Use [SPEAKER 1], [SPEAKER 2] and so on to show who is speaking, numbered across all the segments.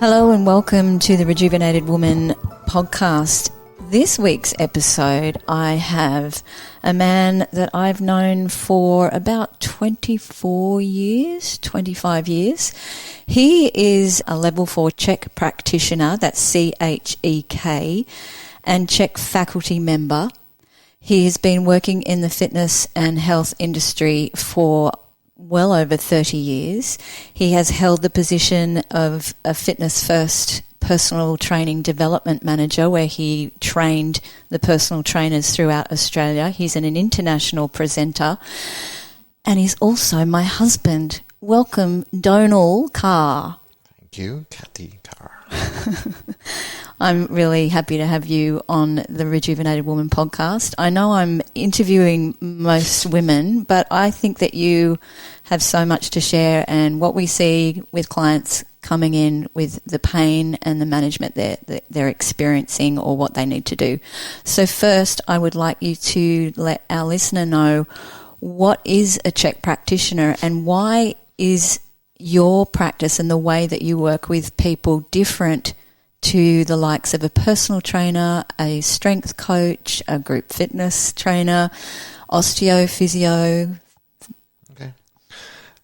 [SPEAKER 1] Hello and welcome to the Rejuvenated Woman podcast. This week's episode, I have a man that I've known for about 25 years. He is a level 4 CHEK practitioner, that's CHEK, and CHEK faculty member. He has been working in the fitness and health industry for well over 30 years. He has held the position of a Fitness First personal training development manager, where he trained the personal trainers throughout Australia. He's an international presenter, and he's also my husband. Welcome, Donal Carr.
[SPEAKER 2] Thank you, Cathy Donal.
[SPEAKER 1] I'm really happy to have you on the Rejuvenated Woman podcast. I know I'm interviewing most women, but I think that you have so much to share, and what we see with clients coming in with the pain and the management they're experiencing or what they need to do. So first, I would like you to let our listener know, what is a CHEK practitioner and why is your practice and the way that you work with people different to the likes of a personal trainer, a strength coach, a group fitness trainer, osteo, physio?
[SPEAKER 2] Okay.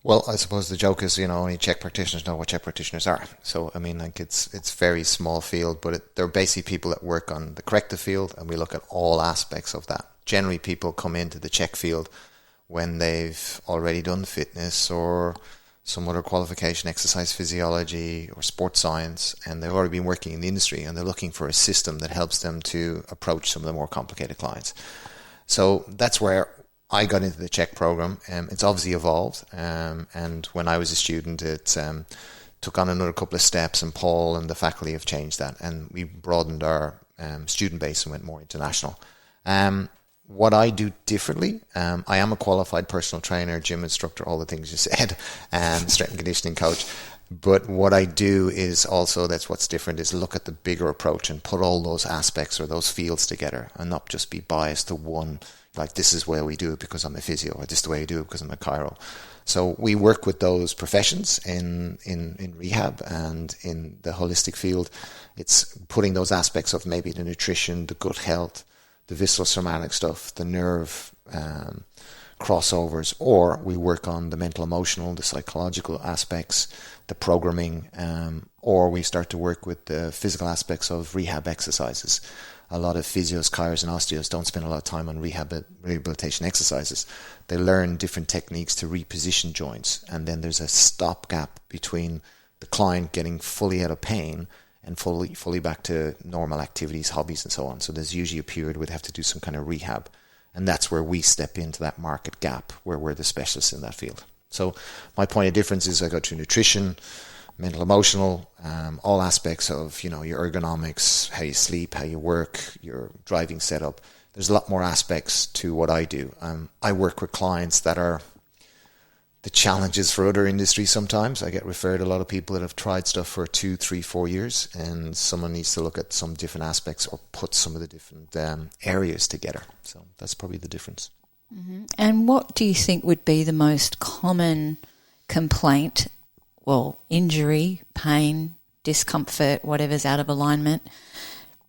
[SPEAKER 2] Well, I suppose the joke is, only CHEK practitioners know what CHEK practitioners are. So, it's very small field, but they're basically people that work on the corrective field, and we look at all aspects of that. Generally, people come into the CHEK field when they've already done fitness or some other qualification, exercise physiology or sports science, and they've already been working in the industry, and they're looking for a system that helps them to approach some of the more complicated clients. So that's where I got into the CHEK program. It's obviously evolved, and when I was a student, it took on another couple of steps, and Paul and the faculty have changed that, and we broadened our student base and went more international. What I do differently, I am a qualified personal trainer, gym instructor, all the things you said, strength and conditioning coach. But what I do is also, that's what's different, is look at the bigger approach and put all those aspects or those fields together, and not just be biased to one, like this is the way we do it because I'm a physio, or this is the way I do it because I'm a chiro. So we work with those professions in rehab and in the holistic field. It's putting those aspects of maybe the nutrition, the gut health, the visceral-somatic stuff, the nerve crossovers, or we work on the mental, emotional, the psychological aspects, the programming, or we start to work with the physical aspects of rehab exercises. A lot of physios, chiros, and osteos don't spend a lot of time on rehabilitation exercises. They learn different techniques to reposition joints, and then there's a stopgap between the client getting fully out of pain and fully back to normal activities, hobbies, and so on. So there's usually a period where they have to do some kind of rehab. And that's where we step into that market gap, where we're the specialists in that field. So my point of difference is I go through nutrition, mental, emotional, all aspects of, your ergonomics, how you sleep, how you work, your driving setup. There's a lot more aspects to what I do. I work with clients that are the challenges for other industries sometimes. I get referred a lot of people that have tried stuff for 2, 3, 4 years, and someone needs to look at some different aspects or put some of the different areas together. So that's probably the difference.
[SPEAKER 1] Mm-hmm. And what do you think would be the most common complaint, injury, pain, discomfort, whatever's out of alignment,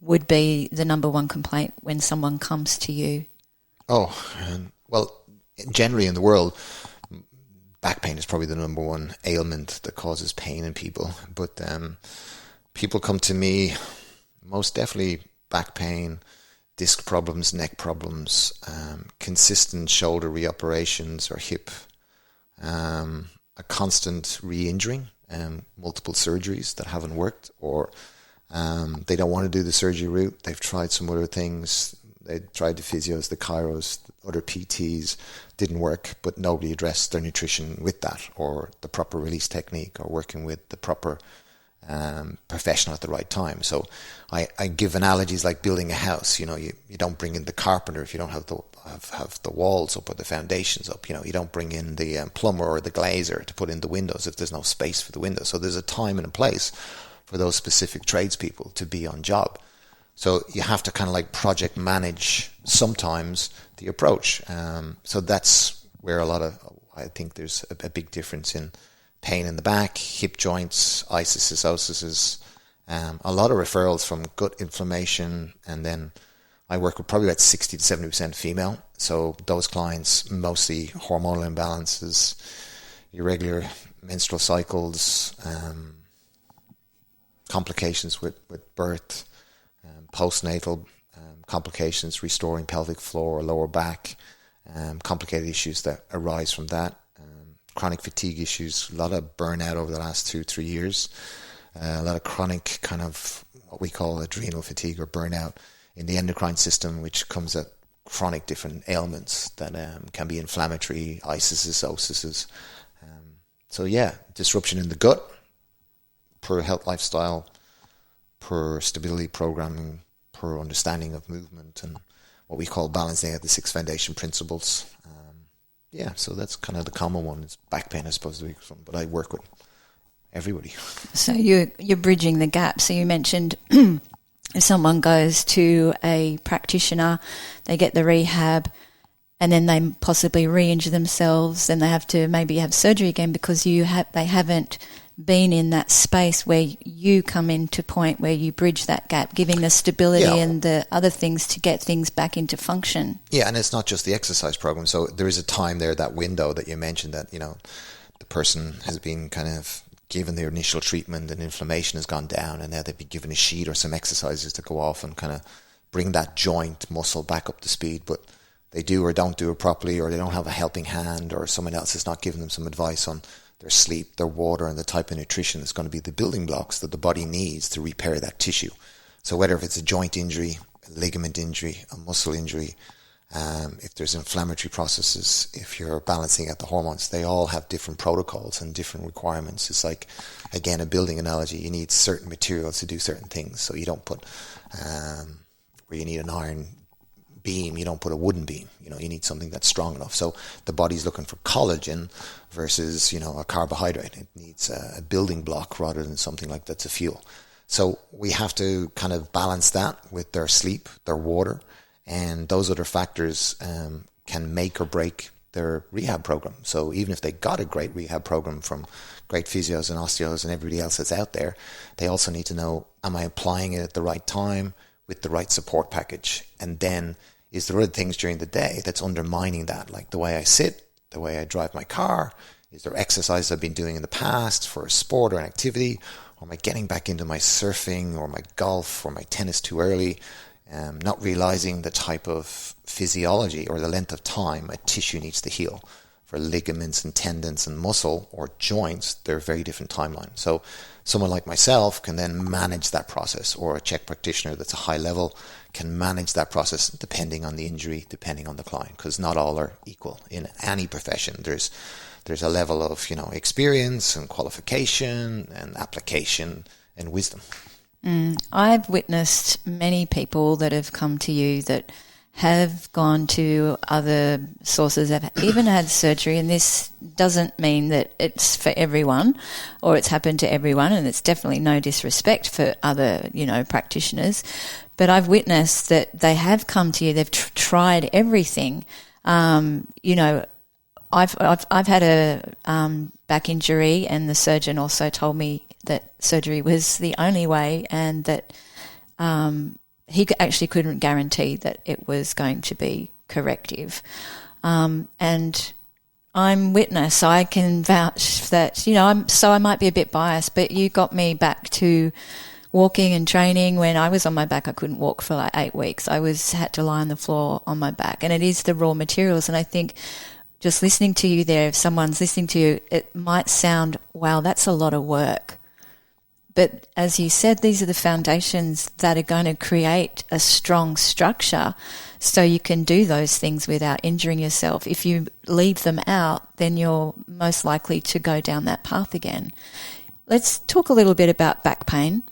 [SPEAKER 1] would be the number one complaint when someone comes to you?
[SPEAKER 2] Generally in the world, back pain is probably the number one ailment that causes pain in people. But people come to me, most definitely back pain, disc problems, neck problems, consistent shoulder reoperations or hip, a constant re-injuring, multiple surgeries that haven't worked, or they don't want to do the surgery route. They've tried some other things. They tried the physios, the chiros, other PTs, didn't work, but nobody addressed their nutrition with that, or the proper release technique, or working with the proper professional at the right time. So I give analogies like building a house. You don't bring in the carpenter if you don't have the walls up or the foundations up. You don't bring in the plumber or the glazer to put in the windows if there's no space for the windows. So there's a time and a place for those specific tradespeople to be on job. So you have to kind of like project manage sometimes the approach. So that's where I think there's a big difference in pain in the back, hip joints, ischias, osises, a lot of referrals from gut inflammation, and then I work with probably about 60 to 70% female. So those clients, mostly hormonal imbalances, irregular menstrual cycles, complications with birth, postnatal complications, restoring pelvic floor or lower back, complicated issues that arise from that, chronic fatigue issues, a lot of burnout over the last 2-3 years, a lot of chronic kind of what we call adrenal fatigue or burnout in the endocrine system, which comes at chronic different ailments that can be inflammatory, ischias, osises. So yeah, disruption in the gut, poor health lifestyle, poor stability programming, poor understanding of movement, and what we call balancing out the 6 foundation principles. So that's kind of the common one. It's back pain, I suppose, but I work with everybody.
[SPEAKER 1] So you're bridging the gap. So you mentioned if someone goes to a practitioner, they get the rehab, and then they possibly re-injure themselves, and they have to maybe have surgery again because they haven't been in that space where you come into point where you bridge that gap, giving the stability and the other things to get things back into function.
[SPEAKER 2] Yeah, and it's not just the exercise program. So there is a time there, that window that you mentioned, that, the person has been kind of given their initial treatment and inflammation has gone down, and now they've been given a sheet or some exercises to go off and kind of bring that joint muscle back up to speed, but they do or don't do it properly, or they don't have a helping hand, or someone else is not giving them some advice on their sleep, their water, and the type of nutrition that's going to be the building blocks that the body needs to repair that tissue. So whether if it's a joint injury, a ligament injury, a muscle injury, if there's inflammatory processes, if you're balancing out the hormones, they all have different protocols and different requirements. It's like, again, a building analogy. You need certain materials to do certain things. So you don't put, where you need an iron beam, you don't put a wooden beam. You need something that's strong enough. So the body's looking for collagen versus, a carbohydrate. It needs a building block rather than something like that's a fuel. So we have to kind of balance that with their sleep, their water, and those other factors can make or break their rehab program. So even if they got a great rehab program from great physios and osteos and everybody else that's out there, they also need to know, am I applying it at the right time with the right support package? And then is there other things during the day that's undermining that, like the way I sit, the way I drive my car? Is there exercise I've been doing in the past for a sport or an activity? Or am I getting back into my surfing or my golf or my tennis too early? Not realizing the type of physiology or the length of time a tissue needs to heal. For ligaments and tendons and muscle or joints, they're a very different timeline. So someone like myself can then manage that process, or a CHEK practitioner that's a high level can manage that process depending on the injury, depending on the client, because not all are equal in any profession. There's a level of experience and qualification and application and wisdom.
[SPEAKER 1] I've witnessed many people that have come to you that have gone to other sources, have even had surgery, and this doesn't mean that it's for everyone or it's happened to everyone, and it's definitely no disrespect for other, practitioners. But I've witnessed that they have come to you, they've tried everything. I've had a back injury, and the surgeon also told me that surgery was the only way, and that he actually couldn't guarantee that it was going to be corrective. And I'm witness, so I can vouch that, I might be a bit biased, but you got me back to walking and training. When I was on my back, I couldn't walk for like 8 weeks. I had to lie on the floor on my back, and it is the raw materials. And I think just listening to you there, if someone's listening to you, it might sound, wow, that's a lot of work. But as you said, these are the foundations that are going to create a strong structure so you can do those things without injuring yourself. If you leave them out, then you're most likely to go down that path again. Let's talk a little bit about back pain,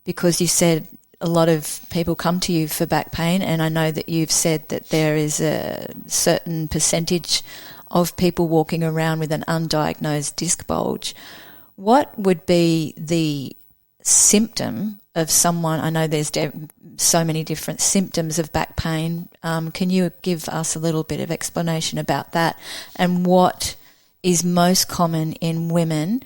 [SPEAKER 1] because you said a lot of people come to you for back pain, and I know that you've said that there is a certain percentage of people walking around with an undiagnosed disc bulge. What would be the symptom of someone? I know there's so many different symptoms of back pain. Can you give us a little bit of explanation about that, and what is most common in women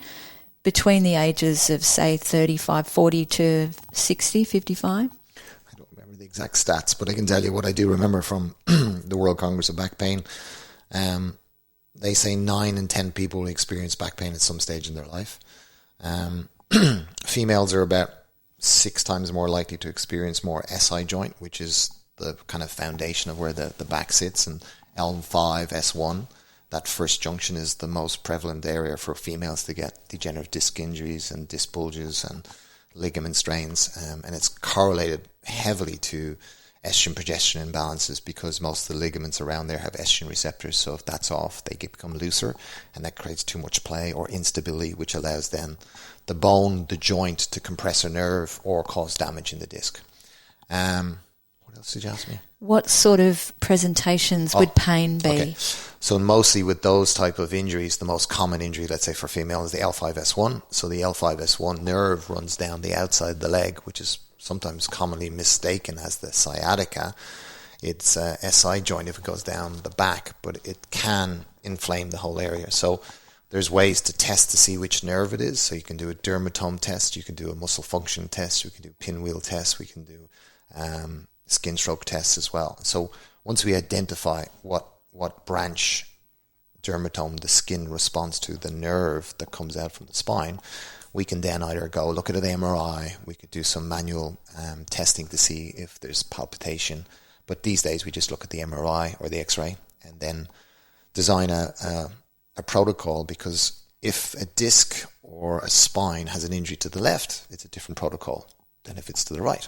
[SPEAKER 1] between the ages of, say, 35, 40 to 60, 55?
[SPEAKER 2] I don't remember the exact stats, but I can tell you what I do remember from the World Congress of Back Pain. They say 9 in 10 people experience back pain at some stage in their life. Females are about 6 times more likely to experience more SI joint, which is the kind of foundation of where the back sits, and L5, S1. That first junction is the most prevalent area for females to get degenerative disc injuries and disc bulges and ligament strains, and it's correlated heavily to estrogen progesterone imbalances because most of the ligaments around there have estrogen receptors. So if that's off, they become looser, and that creates too much play or instability, which allows then the bone, the joint, to compress a nerve or cause damage in the disc. What else did you ask me?
[SPEAKER 1] What sort of presentations would pain be?
[SPEAKER 2] Okay. So mostly with those type of injuries, the most common injury, let's say for female, is the L5-S1. So the L5-S1 nerve runs down the outside of the leg, which is sometimes commonly mistaken as the sciatica. It's a SI joint if it goes down the back, but it can inflame the whole area. So there's ways to test to see which nerve it is. So you can do a dermatome test, you can do a muscle function test, we can do pinwheel tests, we can do skin stroke tests as well. So once we identify what branch dermatome the skin responds to the nerve that comes out from the spine, we can then either go look at an MRI, we could do some manual testing to see if there's palpitation. But these days we just look at the MRI or the X-ray and then design a protocol, because if a disc or a spine has an injury to the left, it's a different protocol than if it's to the right.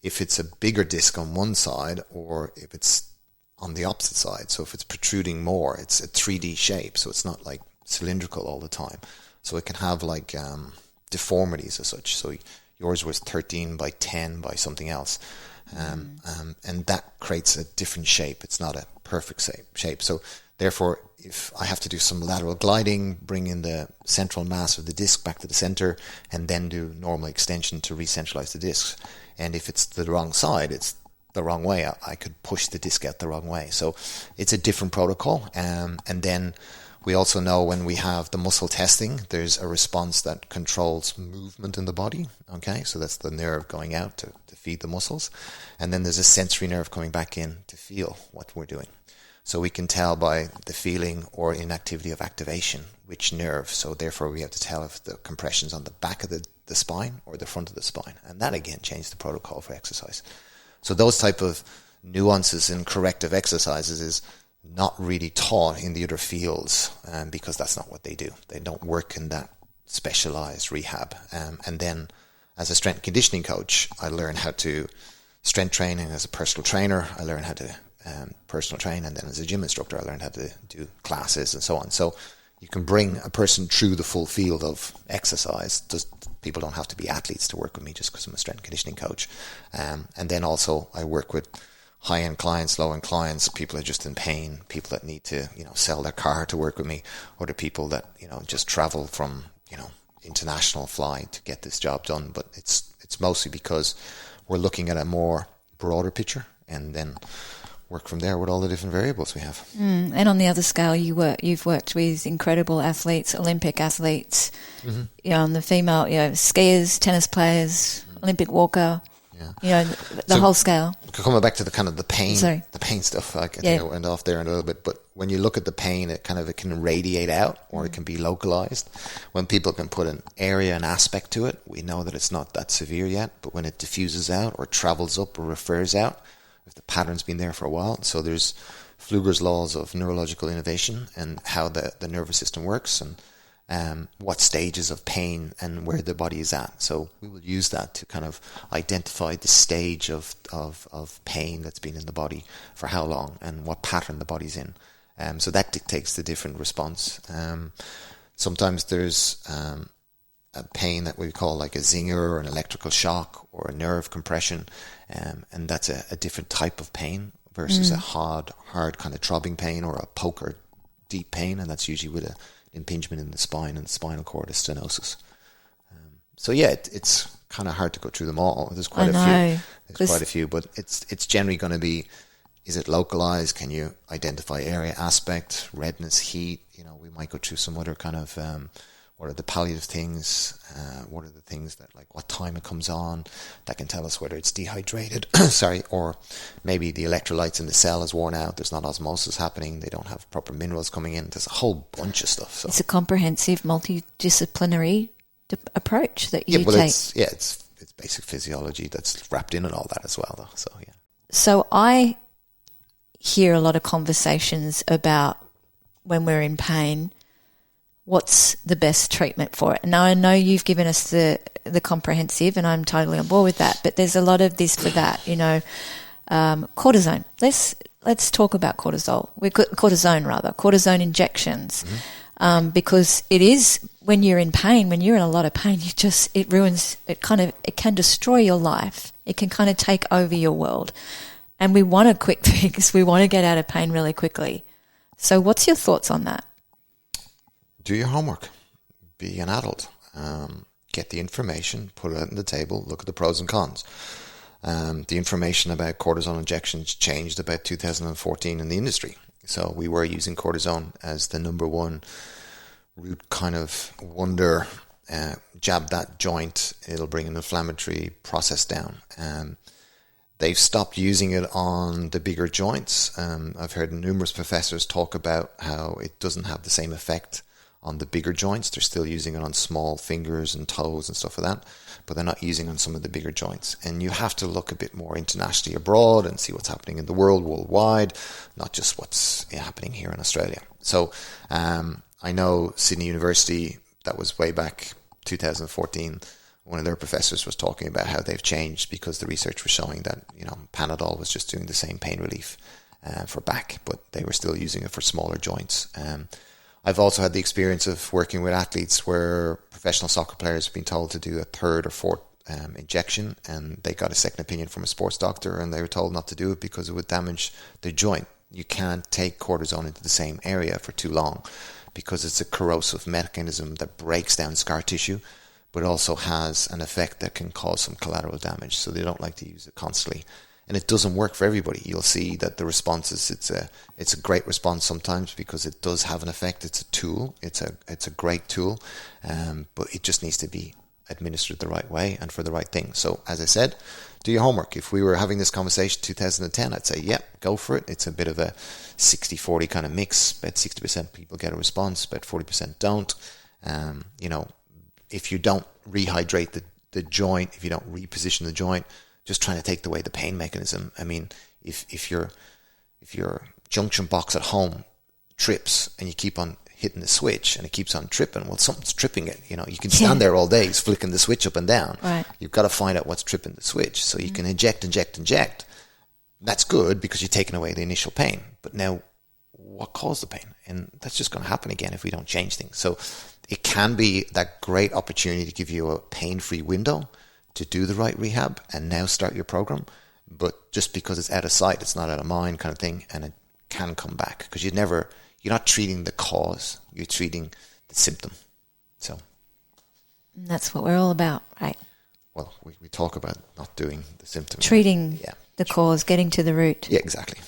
[SPEAKER 2] If it's a bigger disc on one side or if it's on the opposite side, so if it's protruding more, it's a 3D shape, so it's not like cylindrical all the time. So it can have like deformities as such. So yours was 13 by 10 by something else. And that creates a different shape. It's not a perfect shape. So therefore, if I have to do some lateral gliding, bring in the central mass of the disc back to the center, and then do normal extension to re-centralize the discs. And if it's the wrong side, it's the wrong way, I could push the disc out the wrong way. So it's a different protocol. And then we also know when we have the muscle testing, there's a response that controls movement in the body. Okay, so that's the nerve going out to feed the muscles. And then there's a sensory nerve coming back in to feel what we're doing. So we can tell by the feeling or inactivity of activation which nerve. So therefore we have to tell if the compression's on the back of the spine or the front of the spine. And that again changed the protocol for exercise. So those type of nuances in corrective exercises is not really taught in the other fields, because that's not what they do. They don't work in that specialized rehab. And then as a strength and conditioning coach, I learned how to strength train, and as a personal trainer, I learned how to personal train, and then as a gym instructor, I learned how to do classes and so on. So you can bring a person through the full field of exercise. People don't have to be athletes to work with me just because I'm a strength and conditioning coach. And then also I work with high-end clients, low-end clients, people that are just in pain, people that need to, sell their car to work with me, or the people that, just travel from, international flight to get this job done. But it's mostly because we're looking at a more broader picture and then work from there with all the different variables we have.
[SPEAKER 1] And on the other scale, you've worked with incredible athletes, Olympic athletes, on the female, skiers, tennis players, Olympic walker, the whole scale.
[SPEAKER 2] Coming back to the kind of the pain stuff, I think I went off there in a little bit, but when you look at the pain, it can radiate out, or it can be localized. When people can put an area, an aspect to it, we know that it's not that severe yet, but when it diffuses out or travels up or refers out, if the pattern's been there for a while. So there's Pfluger's laws of neurological innovation and how the nervous system works, and what stages of pain and where the body is at. So we will use that to kind of identify the stage of pain that's been in the body for how long and what pattern the body's in. So that dictates the different response. Sometimes there's a pain that we call like a zinger or an electrical shock or a nerve compression, and that's a different type of pain versus a hard kind of throbbing pain or a poke or deep pain, and that's usually with an impingement in the spine and the spinal cord, a stenosis. So it's kind of hard to go through them all. There's quite a few. There's quite a few, but it's generally going to be Is it localized? Can you identify area aspect, redness, heat? We might go through some other kind of, what are the palliative things? What are the things that, like what time it comes on, that can tell us whether it's dehydrated, or maybe the electrolytes in the cell is worn out. There's not osmosis happening. They don't have proper minerals coming in. There's a whole bunch of stuff. So
[SPEAKER 1] it's a comprehensive, multidisciplinary approach that you take.
[SPEAKER 2] It's basic physiology that's wrapped in all that as well, though. So yeah.
[SPEAKER 1] So I hear a lot of conversations about when we're in pain, what's the best treatment for it? Now, I know you've given us the comprehensive, and I'm totally on board with that, but there's a lot of this for that, cortisone. Let's talk about cortisone injections, because it is, when you're in pain, when you're in a lot of pain, it can destroy your life. It can kind of take over your world. And we want a quick fix. We want to get out of pain really quickly. So what's your thoughts on that?
[SPEAKER 2] Do your homework. Be an adult. Get the information, put it on the table, look at the pros and cons. The information about cortisone injections changed about 2014 in the industry. So we were using cortisone as the number one root kind of wonder. Jab that joint, it'll bring an inflammatory process down. They've stopped using it on the bigger joints. I've heard numerous professors talk about how it doesn't have the same effect on the bigger joints. They're still using it on small fingers and toes and stuff like that, but they're not using it on some of the bigger joints. And you have to look a bit more internationally abroad and see what's happening in the world worldwide, not just what's happening here in Australia. So I know Sydney University, that was way back 2014, one of their professors was talking about how they've changed because the research was showing that, Panadol was just doing the same pain relief for back, but they were still using it for smaller joints. I've also had the experience of working with athletes where professional soccer players have been told to do a third or fourth injection, and they got a second opinion from a sports doctor, and they were told not to do it because it would damage the joint. You can't take cortisone into the same area for too long because it's a corrosive mechanism that breaks down scar tissue, but also has an effect that can cause some collateral damage. So they don't like to use it constantly. And it doesn't work for everybody. You'll see that the responses, it's a great response sometimes because it does have an effect. It's a tool. It's a great tool, but it just needs to be administered the right way and for the right thing. So as I said, do your homework. If we were having this conversation 2010, I'd say, yep, go for it. It's a bit of a 60-40 kind of mix. About 60% people get a response, about 40% don't. If you don't rehydrate the joint, if you don't reposition the joint, just trying to take away the pain mechanism. I mean, if your junction box at home trips and you keep on hitting the switch and it keeps on tripping, well, something's tripping it. You can stand there all day flicking the switch up and down.
[SPEAKER 1] Right.
[SPEAKER 2] You've got to find out what's tripping the switch. So you can inject. That's good because you're taking away the initial pain. But now, what caused the pain? And that's just going to happen again if we don't change things. So it can be that great opportunity to give you a pain-free window to do the right rehab and now start your program. But just because it's out of sight, it's not out of mind kind of thing, and it can come back because you're not treating the cause, you're treating the symptom. So
[SPEAKER 1] that's what we're all about, right?
[SPEAKER 2] Well, we talk about not doing the symptom.
[SPEAKER 1] Treating the cause, getting to the root.
[SPEAKER 2] Yeah, exactly.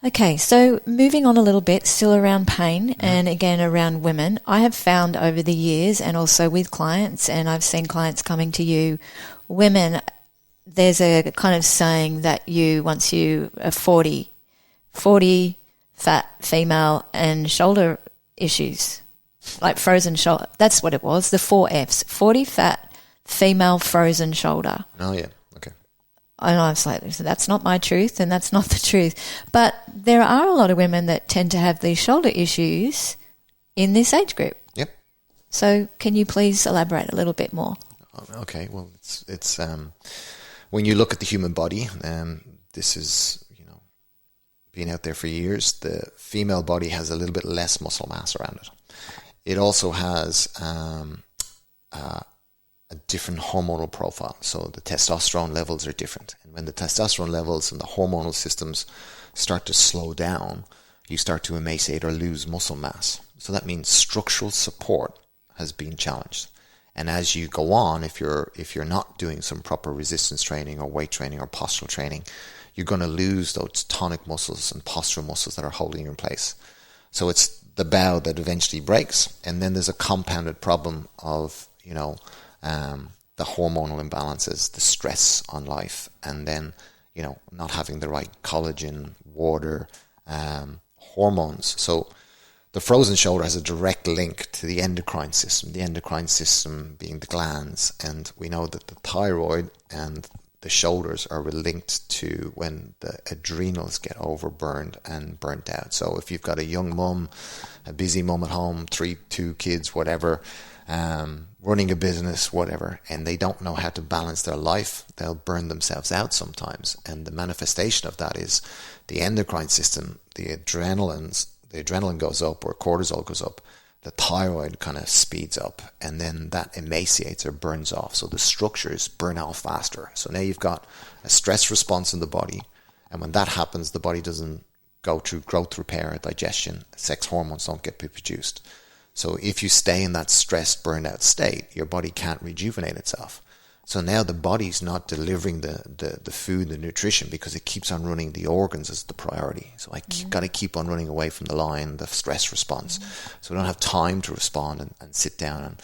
[SPEAKER 1] Okay, so moving on a little bit, still around pain and again around women, I have found over the years and also with clients, and I've seen clients coming to you, women, there's a kind of saying that once you are 40 fat female and shoulder issues, like frozen shoulder, that's what it was, the 4 Fs, 40 fat female frozen shoulder.
[SPEAKER 2] Oh, yeah. Okay.
[SPEAKER 1] And I was like, that's not my truth and that's not the truth. But there are a lot of women that tend to have these shoulder issues in this age group.
[SPEAKER 2] Yep.
[SPEAKER 1] So can you please elaborate a little bit more?
[SPEAKER 2] Okay. Well, it's when you look at the human body, this is, been out there for years, the female body has a little bit less muscle mass around it. It also has a different hormonal profile. So the testosterone levels are different. And when the testosterone levels and the hormonal systems start to slow down, you start to emaciate or lose muscle mass. So that means structural support has been challenged. And as you go on, if you're not doing some proper resistance training or weight training or postural training, you're going to lose those tonic muscles and postural muscles that are holding you in place. So it's the bow that eventually breaks, and then there's a compounded problem of, the hormonal imbalances, the stress on life, and then, not having the right collagen, water, hormones. So the frozen shoulder has a direct link to the endocrine system being the glands, and we know that the thyroid and the shoulders are linked to when the adrenals get overburned and burnt out. So if you've got a young mum, a busy mum at home, 2 kids, whatever, running a business, whatever, and they don't know how to balance their life, they'll burn themselves out sometimes. And the manifestation of that is the endocrine system, the adrenaline goes up, or cortisol goes up, the thyroid kind of speeds up, and then that emaciates or burns off. So the structures burn off faster. So now you've got a stress response in the body, and when that happens, the body doesn't go through growth, repair, digestion. Sex hormones don't get produced. So if you stay in that stressed, burned out state, your body can't rejuvenate itself. So now the body's not delivering the food, the nutrition, because it keeps on running the organs as the priority. So I got to keep on running away from the line, the stress response. So we don't have time to respond and sit down and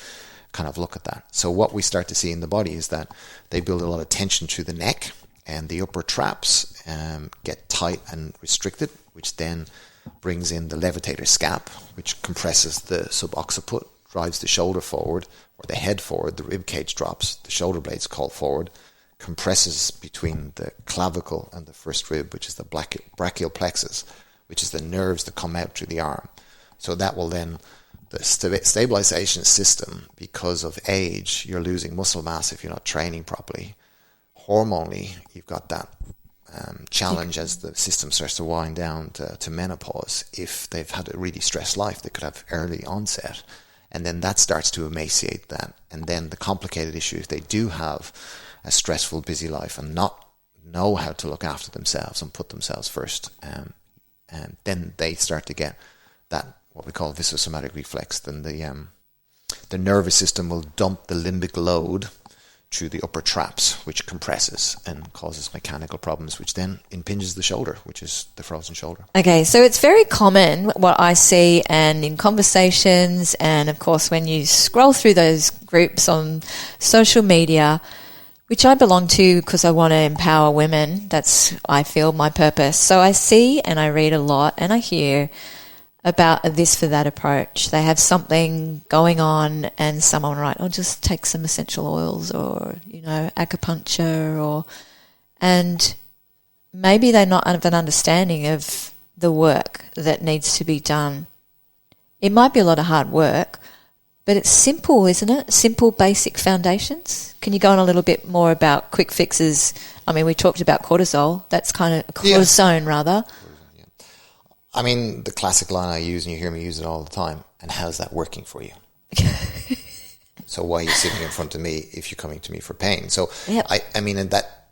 [SPEAKER 2] kind of look at that. So what we start to see in the body is that they build a lot of tension through the neck, and the upper traps get tight and restricted, which then brings in the levitator scap, which compresses the subocciput, drives the shoulder forward, or the head forward, the rib cage drops, the shoulder blades call forward, compresses between the clavicle and the first rib, which is the brachial plexus, which is the nerves that come out through the arm. So that will then, the stabilization system, because of age, you're losing muscle mass if you're not training properly. Hormonally, you've got that challenge as the system starts to wind down to menopause. If they've had a really stressed life, they could have early onset. And then that starts to emaciate that. And then the complicated issue, if they do have a stressful, busy life and not know how to look after themselves and put themselves first, and then they start to get that, what we call viscosomatic reflex. Then the nervous system will dump the limbic load through the upper traps, which compresses and causes mechanical problems, which then impinges the shoulder, which is the frozen shoulder.
[SPEAKER 1] Okay, so it's very common what I see, and in conversations, and of course when you scroll through those groups on social media, which I belong to because I want to empower women. That's, I feel, my purpose. So I see and I read a lot and I hear about this for that approach. They have something going on and someone write, oh, just take some essential oils, or, acupuncture, and maybe they not have an understanding of the work that needs to be done. It might be a lot of hard work, but it's simple, isn't it? Simple, basic foundations. Can you go on a little bit more about quick fixes? I mean, we talked about cortisol. That's kind of cortisone, rather.
[SPEAKER 2] I mean, the classic line I use, and you hear me use it all the time, and how's that working for you? So why are you sitting in front of me if you're coming to me for pain? So, yep. I mean, and that,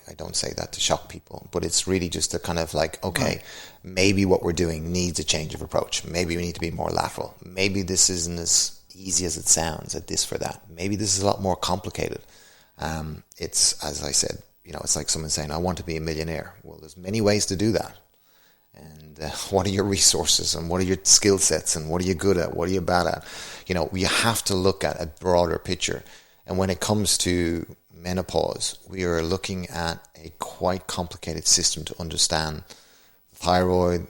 [SPEAKER 2] I don't say that to shock people, but it's really just a kind of like, okay, maybe what we're doing needs a change of approach. Maybe we need to be more lateral. Maybe this isn't as easy as it sounds at this for that. Maybe this is a lot more complicated. It's, as I said, it's like someone saying, I want to be a millionaire. Well, there's many ways to do that. And what are your resources, and what are your skill sets, and what are you good at, what are you bad at? We have to look at a broader picture. And when it comes to menopause, we are looking at a quite complicated system to understand thyroid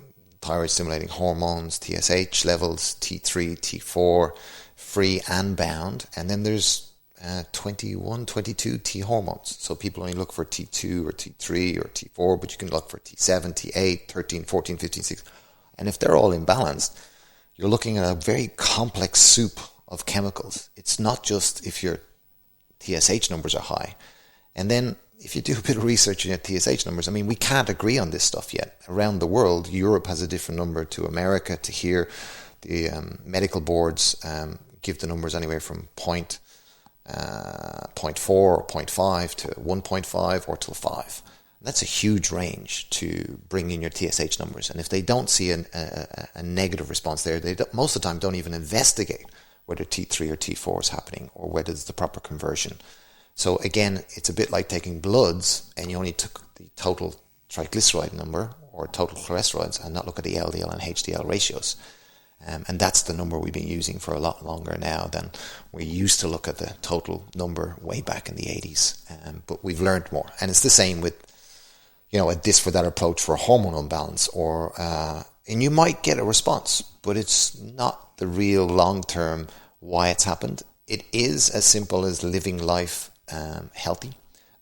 [SPEAKER 2] stimulating hormones, TSH levels, T3, T4, free and bound. And then there's 21, 22 T hormones. So people only look for T2 or T3 or T4, but you can look for T7, T8, 13, 14, 15, 16. And if they're all imbalanced, you're looking at a very complex soup of chemicals. It's not just if your TSH numbers are high. And then if you do a bit of research on your TSH numbers, I mean, we can't agree on this stuff yet. Around the world, Europe has a different number to America, to here. The medical boards give the numbers anywhere from 0.4 or 0.5 to 1.5 or till 5. That's a huge range to bring in your TSH numbers. And if they don't see a negative response there, they most of the time don't even investigate whether T3 or T4 is happening or whether it's the proper conversion. So again, it's a bit like taking bloods and you only took the total triglyceride number or total cholesterol and not look at the LDL and HDL ratios. And that's the number we've been using for a lot longer now than we used to look at the total number way back in the 80s. But we've learned more. And it's the same with, a this for that approach for hormone imbalance and you might get a response, but it's not the real long-term why it's happened. It is as simple as living life healthy.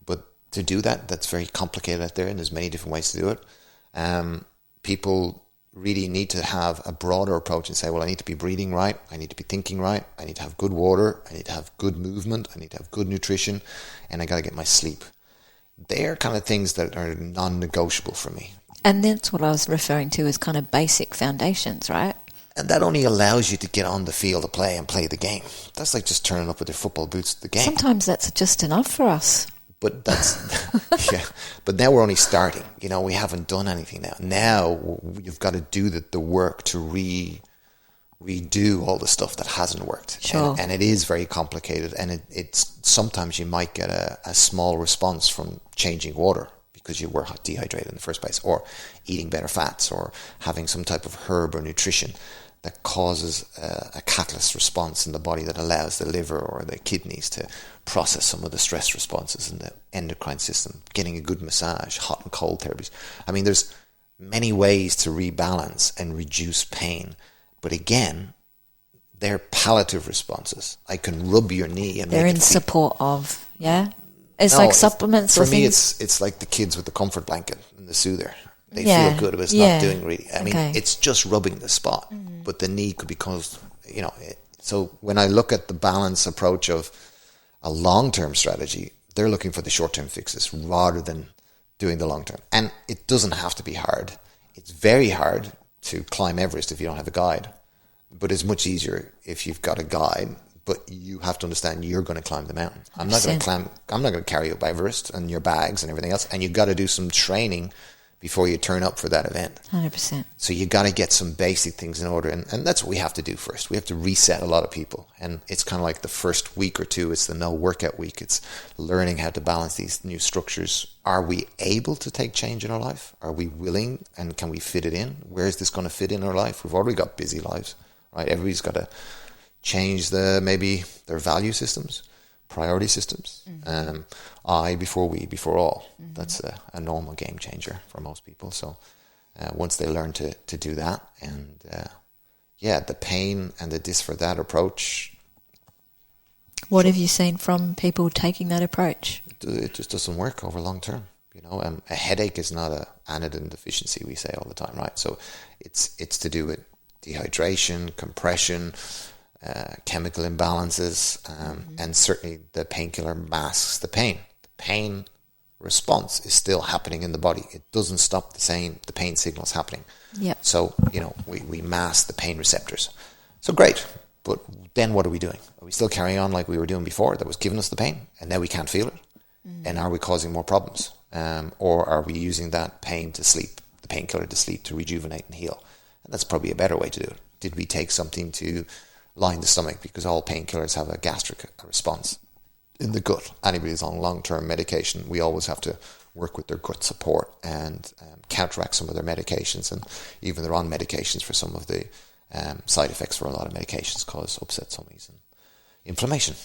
[SPEAKER 2] But to do that, that's very complicated out there, and there's many different ways to do it. People really need to have a broader approach and say, well, I need to be breathing right, I need to be thinking right, I need to have good water, I need to have good movement, I need to have good nutrition, and I got to get my sleep. They're kind of things that are non-negotiable for me.
[SPEAKER 1] And that's what I was referring to as kind of basic foundations, right?
[SPEAKER 2] And that only allows you to get on the field of play and play the game. That's like just turning up with your football boots to the game.
[SPEAKER 1] Sometimes that's just enough for us.
[SPEAKER 2] But that's, yeah. But now we're only starting. We haven't done anything now. Now you've got to do the work to redo all the stuff that hasn't worked.
[SPEAKER 1] Sure.
[SPEAKER 2] And it is very complicated. And it's sometimes you might get a small response from changing water because you were dehydrated in the first place, or eating better fats, or having some type of herb or nutrition that causes a catalyst response in the body that allows the liver or the kidneys to process some of the stress responses in the endocrine system, getting a good massage, hot and cold therapies. I mean, there's many ways to rebalance and reduce pain. But again, they're palliative responses. I can rub your knee and
[SPEAKER 1] they're in support of, yeah? It's like supplements or things?
[SPEAKER 2] For me, it's like the kids with the comfort blanket and the soother. They feel good, but it's not doing really. I mean, it's just rubbing the spot, but the knee could be caused, So when I look at the balance approach of a long-term strategy, they're looking for the short-term fixes rather than doing the long-term. And it doesn't have to be hard. It's very hard to climb Everest if you don't have a guide, but it's much easier if you've got a guide. But you have to understand you're going to climb the mountain. I'm not going to carry you up Everest and your bags and everything else. And you've got to do some training before you turn up for that event.
[SPEAKER 1] 100%.
[SPEAKER 2] So you got to get some basic things in order. And that's what we have to do first. We have to reset a lot of people. And it's kind of like the first week or two, it's the no workout week. It's learning how to balance these new structures. Are we able to take change in our life? Are we willing? And can we fit it in? Where is this going to fit in our life? We've already got busy lives, right? Everybody's got to change maybe their value systems, priority systems. I before we, before all. That's a normal game changer for most people. So once they learn to do that, and the pain and the this for that approach.
[SPEAKER 1] What have you seen from people taking that approach?
[SPEAKER 2] It just doesn't work over long term. A headache is not an anodine deficiency, we say all the time, right? So it's to do with dehydration, compression, chemical imbalances, and certainly the painkiller masks the pain. The pain response is still happening in the body. It doesn't stop the pain signals happening.
[SPEAKER 1] Yep.
[SPEAKER 2] So, we mask the pain receptors. So great, but then what are we doing? Are we still carrying on like we were doing before that was giving us the pain, and now we can't feel it? And are we causing more problems? Or are we using that pain to sleep, the painkiller to sleep, to rejuvenate and heal? And that's probably a better way to do it. Did we take something to line the stomach, because all painkillers have a gastric response in the gut? Anybody who's on long-term medication, we always have to work with their gut support and counteract some of their medications, and even they're on medications for some of the side effects for a lot of medications cause upset tummies and inflammation.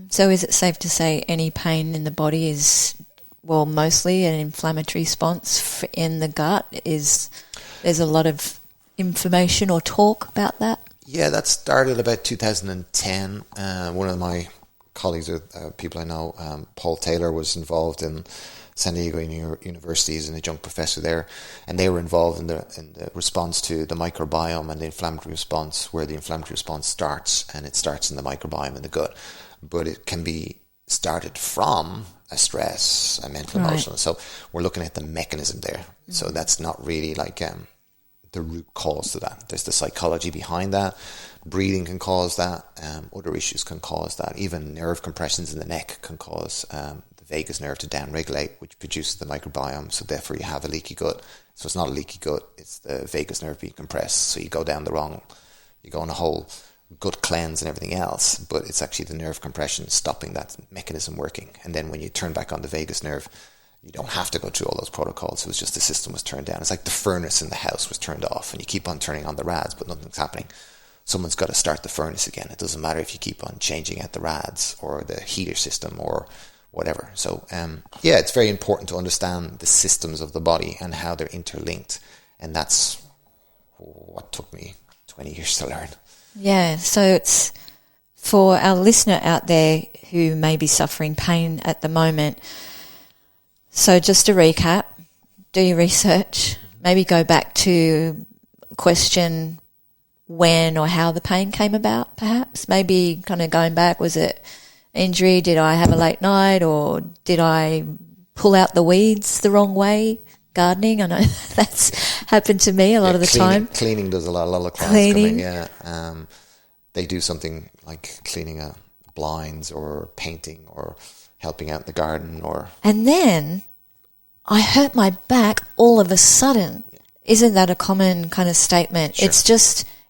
[SPEAKER 1] So is it safe to say any pain in the body is, well, mostly an inflammatory response in the gut? There's a lot of information or talk about that?
[SPEAKER 2] Yeah, that started about 2010. One of my colleagues, people I know, Paul Taylor, was involved in San Diego University as an adjunct professor there, and they were involved in the response to the microbiome and the inflammatory response, where the inflammatory response starts, and it starts in the microbiome in the gut. But it can be started from a stress, a mental, emotional. So we're looking at the mechanism there. So that's not really like the root cause to that. There's the psychology behind that. Breathing can cause that. Other issues can cause that. Even nerve compressions in the neck can cause the vagus nerve to downregulate, which produces the microbiome. So therefore you have a leaky gut. So it's not a leaky gut, it's the vagus nerve being compressed. So you go on a whole gut cleanse and everything else, but it's actually the nerve compression stopping that mechanism working. And then when you turn back on the vagus nerve, You don't have to go through all those protocols. It was just the system was turned down. It's like the furnace in the house was turned off and you keep on turning on the rads, but nothing's happening. Someone's got to start the furnace again. It doesn't matter if you keep on changing out the rads or the heater system or whatever. So, it's very important to understand the systems of the body and how they're interlinked. And that's what took me 20 years to learn.
[SPEAKER 1] Yeah, so it's for our listener out there who may be suffering pain at the moment. So just to recap, do your research, maybe go back to question when or how the pain came about, perhaps. Maybe kind of going back, was it injury? Did I have a late night or did I pull out the weeds the wrong way? Gardening, I know that's happened to me a lot of the time.
[SPEAKER 2] Cleaning does a lot of clients come in, they do something like cleaning blinds or painting or helping out in the garden
[SPEAKER 1] And then I hurt my back all of a sudden. Isn't that a common kind of statement?
[SPEAKER 2] Sure.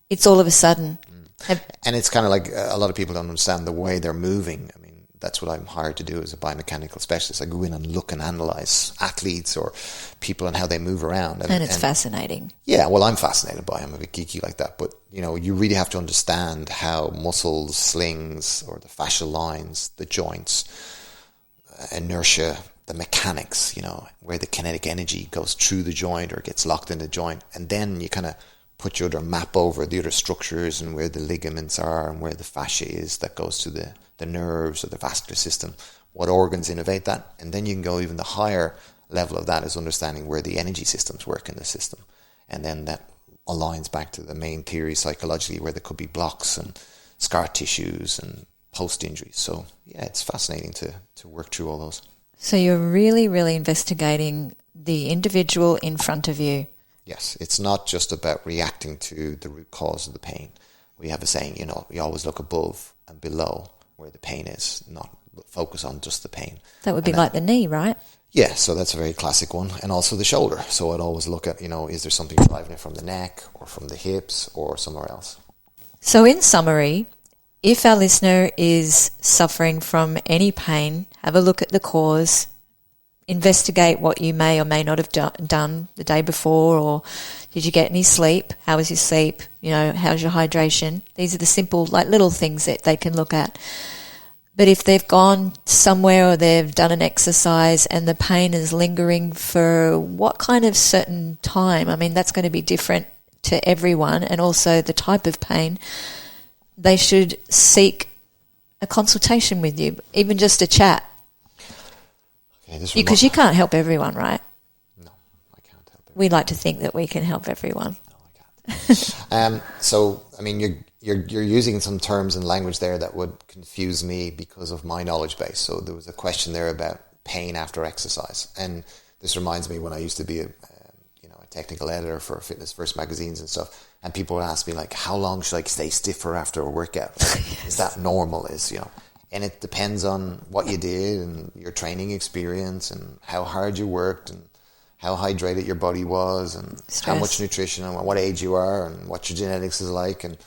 [SPEAKER 1] It's all of a sudden.
[SPEAKER 2] And it's kind of like a lot of people don't understand the way they're moving. I mean, that's what I'm hired to do as a biomechanical specialist. I go in and look and analyze athletes or people and how they move around.
[SPEAKER 1] And it's fascinating.
[SPEAKER 2] Yeah, well, I'm fascinated by it. I'm a bit geeky like that. But, you really have to understand how muscles, slings, or the fascial lines, the joints, inertia, the mechanics, where the kinetic energy goes through the joint or gets locked in the joint. And then you kind of put your other map over the other structures and where the ligaments are and where the fascia is that goes to the nerves or the vascular system, what organs innervate that. And then you can go even the higher level of that is understanding where the energy systems work in the system. And then that aligns back to the main theory psychologically where there could be blocks and scar tissues and post-injuries. So, yeah, it's fascinating to work through all those.
[SPEAKER 1] So you're really, really investigating the individual in front of you.
[SPEAKER 2] Yes, it's not just about reacting to the root cause of the pain. We have a saying, you always look above and below where the pain is, not focus on just the pain.
[SPEAKER 1] That would be like the knee, right?
[SPEAKER 2] Yeah, so that's a very classic one. And also the shoulder. So I'd always look at, is there something driving it from the neck or from the hips or somewhere else?
[SPEAKER 1] So in summary, if our listener is suffering from any pain, have a look at the cause, investigate what you may or may not have done the day before, or did you get any sleep? How was your sleep? How's your hydration? These are the simple, little things that they can look at. But if they've gone somewhere or they've done an exercise and the pain is lingering for what kind of certain time, I mean, that's going to be different to everyone, and also the type of pain, they should seek a consultation with you, even just a chat. Because you can't help everyone, right?
[SPEAKER 2] No, I can't help everyone.
[SPEAKER 1] We like to think that we can help everyone.
[SPEAKER 2] No, I can't. So, I mean, you're using some terms and language there that would confuse me because of my knowledge base. So there was a question there about pain after exercise. And this reminds me when I used to be a technical editor for Fitness First magazines and stuff. And people would ask me, how long should I stay stiffer after a workout? Yes. Is that normal? And it depends on what you did and your training experience and how hard you worked and how hydrated your body was and how much nutrition and what age you are and what your genetics is like. And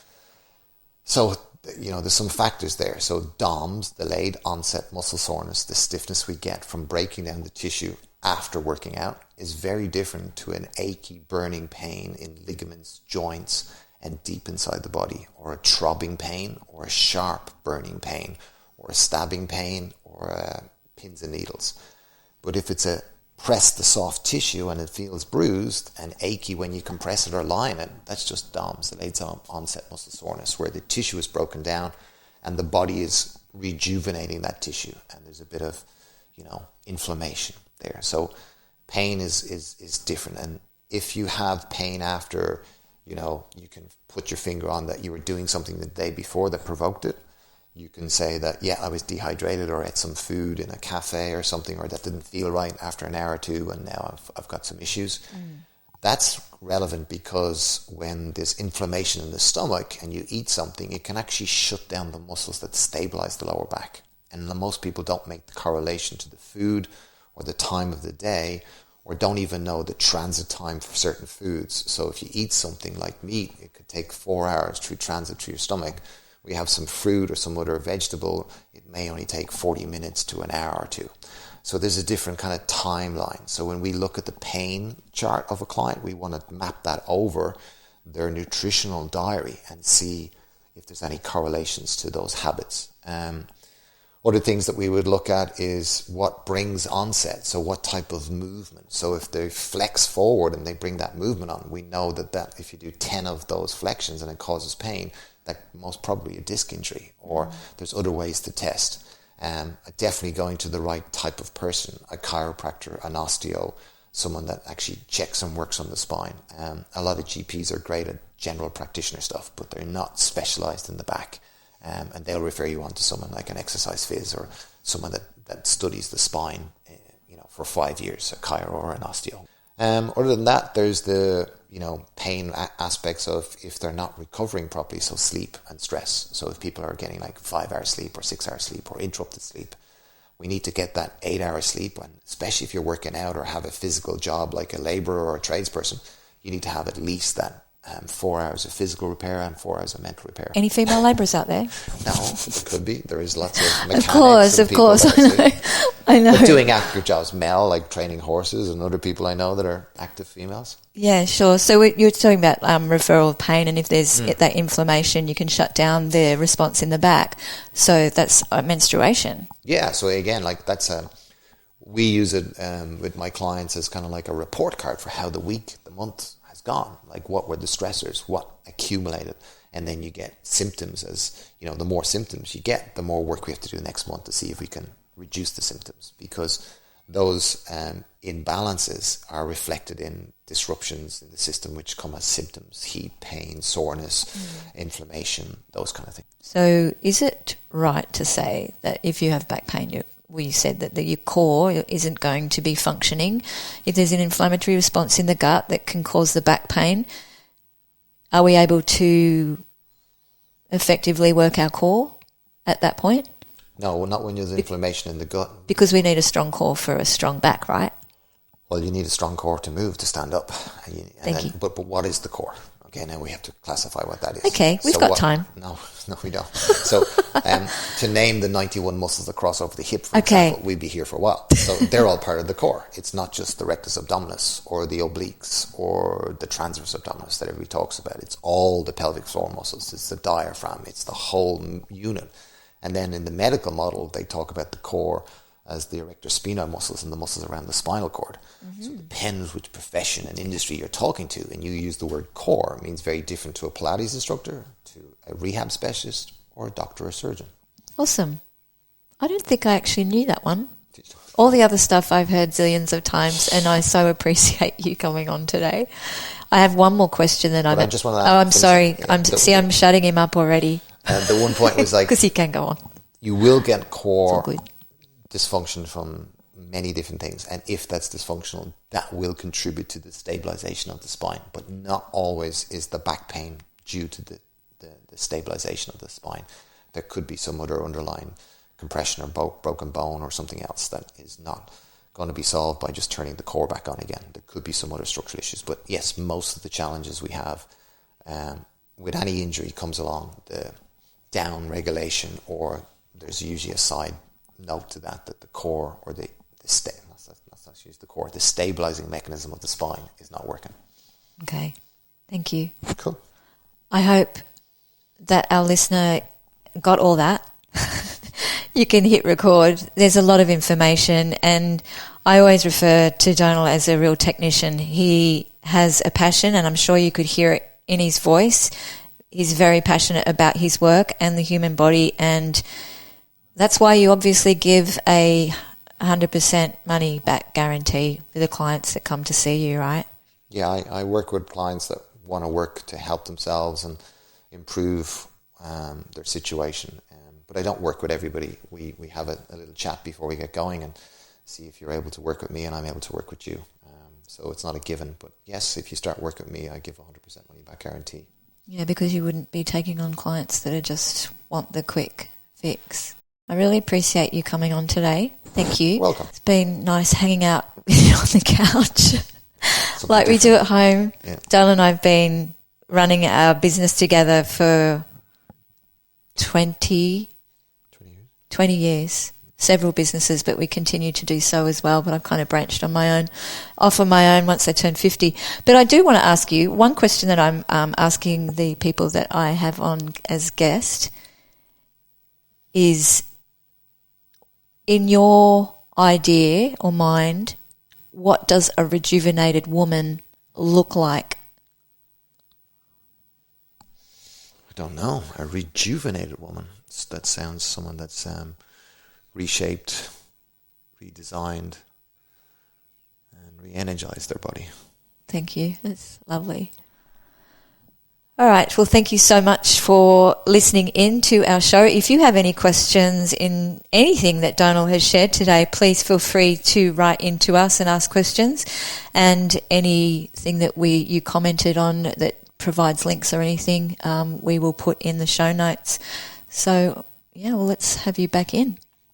[SPEAKER 2] so, there's some factors there. So DOMS, delayed onset muscle soreness, the stiffness we get from breaking down the tissue after working out, is very different to an achy, burning pain in ligaments, joints, and deep inside the body, or a throbbing pain, or a sharp burning pain, or a stabbing pain, or pins and needles. But if it's a press the soft tissue and it feels bruised and achy when you compress it or line it, that's just DOMS, delayed onset muscle soreness, where the tissue is broken down and the body is rejuvenating that tissue, and there's a bit of, inflammation there. So pain is different. And if you have pain after, you can put your finger on that you were doing something the day before that provoked it. You can say that, I was dehydrated or ate some food in a cafe or something, or that didn't feel right after an hour or two, and now I've got some issues. That's relevant because when there's inflammation in the stomach and you eat something, it can actually shut down the muscles that stabilize the lower back. And most people don't make the correlation to the food or the time of the day, or don't even know the transit time for certain foods. So if you eat something like meat, it could take 4 hours through transit through your stomach. we have some fruit or some other vegetable, it may only take 40 minutes to an hour or two. So there's a different kind of timeline. So when we look at the pain chart of a client, we want to map that over their nutritional diary and see if there's any correlations to those habits. Other things that we would look at is what brings onset. So what type of movement. So if they flex forward and they bring that movement on, we know that if you do 10 of those flexions and it causes pain, that most probably a disc injury, or there's other ways to test. Definitely going to the right type of person, a chiropractor, an osteo, someone that actually checks and works on the spine. A lot of GPs are great at general practitioner stuff, but they're not specialized in the back. And they'll refer you on to someone like an exercise phys or someone that studies the spine, for 5 years, a chiro or an osteo. Other than that, there's the pain aspects of if they're not recovering properly, so sleep and stress. So if people are getting like 5 hours sleep or 6 hours sleep or interrupted sleep, we need to get that 8 hours sleep. And especially if you're working out or have a physical job like a labourer or a tradesperson, you need to have at least that 4 hours of physical repair and 4 hours of mental repair.
[SPEAKER 1] Any female labourers out there?
[SPEAKER 2] No, there could be. There is lots of mechanics.
[SPEAKER 1] Of course. I know.
[SPEAKER 2] But doing active jobs, Mel, like training horses, and other people I know that are active females.
[SPEAKER 1] Yeah, sure. So you're talking about referral of pain, and if there's that inflammation, you can shut down the response in the back. So that's menstruation.
[SPEAKER 2] Yeah. So again, like we use it with my clients as kind of like a report card for how the week, the month has gone. Like what were the stressors, what accumulated, and then you get symptoms. As the more symptoms you get, the more work we have to do next month to see if we can reduce the symptoms, because those imbalances are reflected in disruptions in the system, which come as symptoms: heat, pain, soreness, inflammation, those kind of things.
[SPEAKER 1] So is it right to say that if you have back pain, we said that your core isn't going to be functioning? If there's an inflammatory response in the gut that can cause the back pain, are we able to effectively work our core at that point?
[SPEAKER 2] No, not when there's inflammation in the gut.
[SPEAKER 1] Because we need a strong core for a strong back, right?
[SPEAKER 2] Well, you need a strong core to move, to stand up.
[SPEAKER 1] Thank you.
[SPEAKER 2] But what is the core? Okay, now we have to classify what that is.
[SPEAKER 1] Okay, we've got time.
[SPEAKER 2] No, we don't. So to name the 91 muscles that cross over the hip, for example, we'd be here for a while. So they're all part of the core. It's not just the rectus abdominis or the obliques or the transverse abdominis that everybody talks about. It's all the pelvic floor muscles. It's the diaphragm. It's the whole unit. And then in the medical model, they talk about the core as the erector sphenoid muscles and the muscles around the spinal cord. So it depends which profession and industry you're talking to. And you use the word core, it means very different to a Pilates instructor, to a rehab specialist, or a doctor or surgeon.
[SPEAKER 1] Awesome. I don't think I actually knew that one. All the other stuff I've heard zillions of times, and I so appreciate you coming on today. I have one more question that
[SPEAKER 2] I just want to
[SPEAKER 1] I'm sorry. Yeah, I'm shutting him up already.
[SPEAKER 2] The one point was like...
[SPEAKER 1] Because he can go on.
[SPEAKER 2] You will get core dysfunction from many different things, and if that's dysfunctional, that will contribute to the stabilization of the spine, but not always is the back pain due to the stabilization of the spine. There could be some other underlying compression or broken bone or something else that is not going to be solved by just turning the core back on again. There could be some other structural issues, but yes, most of the challenges we have with any injury comes along the down regulation, or there's usually a side note to that the core or the stabilizing mechanism of the spine is not working.
[SPEAKER 1] Okay, thank you.
[SPEAKER 2] Cool.
[SPEAKER 1] I hope that our listener got all that. You can hit record. There's a lot of information, and I always refer to Donal as a real technician. He has a passion, and I'm sure you could hear it in his voice. He's very passionate about his work and the human body, and that's why you obviously give a 100% money back guarantee for the clients that come to see you, right?
[SPEAKER 2] Yeah, I work with clients that want to work to help themselves and improve their situation. But I don't work with everybody. We have a little chat before we get going and see if you're able to work with me and I'm able to work with you. So it's not a given. But yes, if you start working with me, I give 100% money back guarantee.
[SPEAKER 1] Yeah, because you wouldn't be taking on clients that just want the quick fix. I really appreciate you coming on today. Thank you.
[SPEAKER 2] Welcome.
[SPEAKER 1] It's been nice hanging out with you on the couch like we do at home. Yeah. Donal and I have been running our business together for 20 years. Several businesses, but we continue to do so as well. But I've kind of branched on off on my own once I turned 50. But I do want to ask you one question that I'm asking the people that I have on as guest is, in your idea or mind, what does a rejuvenated woman look like?
[SPEAKER 2] I don't know. A rejuvenated woman. That sounds someone that's reshaped, redesigned, and re-energized their body.
[SPEAKER 1] Thank you. That's lovely. All right. Well, thank you so much for listening in to our show. If you have any questions in anything that Donal has shared today, please feel free to write into us and ask questions. And anything that you commented on that provides links or anything, we will put in the show notes. So, yeah, well, let's have you back in.